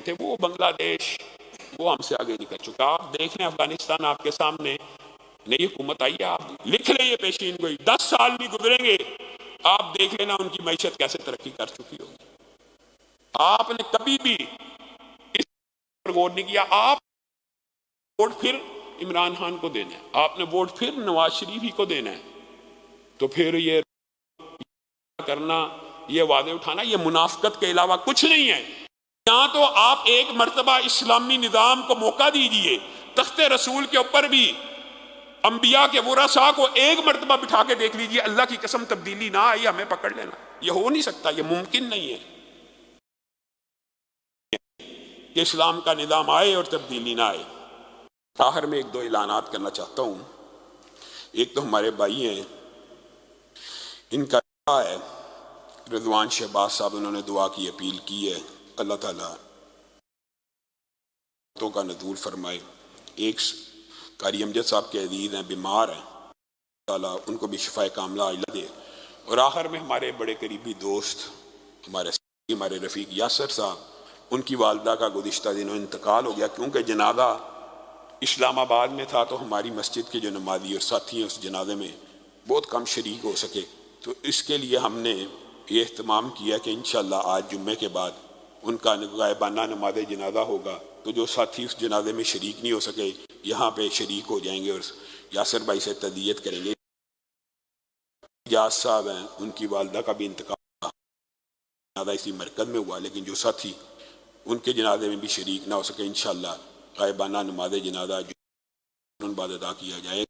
थे, वो बांग्लादेश वो हमसे आगे निकल चुका। आप देख लें अफगानिस्तान आपके सामने, नई हुकूमत आई है, आप लिख लें ये पेशीन गोई, 10 साल भी गुजरेंगे, आप देख लेना उनकी मैशत कैसे तरक्की कर चुकी होगी। आपने कभी भी इस पर गौर नहीं किया। आप वोट फिर इमरान खान को देना है, आपने वोट फिर नवाज शरीफ ही को देना है, तो फिर ये करना, ये वादे उठाना, ये मुनाफिकत के अलावा कुछ नहीं है। यहाँ तो आप एक मर्तबा इस्लामी निज़ाम को मौका दीजिए, तख्ते रसूल के ऊपर भी अंबिया के वरासा को एक मर्तबा बिठा के देख लीजिए, अल्लाह की कसम तब्दीली ना आई, हमें पकड़ लेना। ये हो नहीं सकता, ये मुमकिन नहीं है कि इस्लाम का निज़ाम आए और तब्दीली ना आए। आखिर में एक दो ऐलानात करना चाहता हूँ। एक तो हमारे भाई हैं, इनका है रिजवान शहबाज साहब, उन्होंने दुआ की अपील की है, अल्लाह ताला तो का नज़ूल फरमाए। एक कारी अमजद साहब के अजीज़ हैं, बीमार हैं, ताला उनको भी शिफाए कामला इला दे। और आखिर में हमारे बड़े करीबी दोस्त हमारे रफ़ीक यासर साहब, उनकी वालदा का गुज़िश्ता दिनों इंतकाल हो गया। क्योंकि जनाजा इस्लामाबाद में था, तो हमारी मस्जिद के जो नमाजी और साथी हैं उस जनाजे में बहुत कम शरीक हो सके, तो इसके लिए हमने ये एहतमाम किया कि इंशाअल्लाह आज जुम्मे के बाद उनका गायबाना नमाज जनाजा होगा, तो जो साथी उस जनाजे में शरीक नहीं हो सके यहाँ पे शरीक हो जाएंगे और यासर भाई से तदियत करेंगे। इजाज साहब हैं, उनकी वालदा का भी इंतकाल जनाजा इसी मरकज़ में हुआ, लेकिन जो साथी उनके जनाजे में भी शरीक ना हो सके, इंशाअल्लाह गायबाना नमाज जनाजा बाद अदा किया जाए।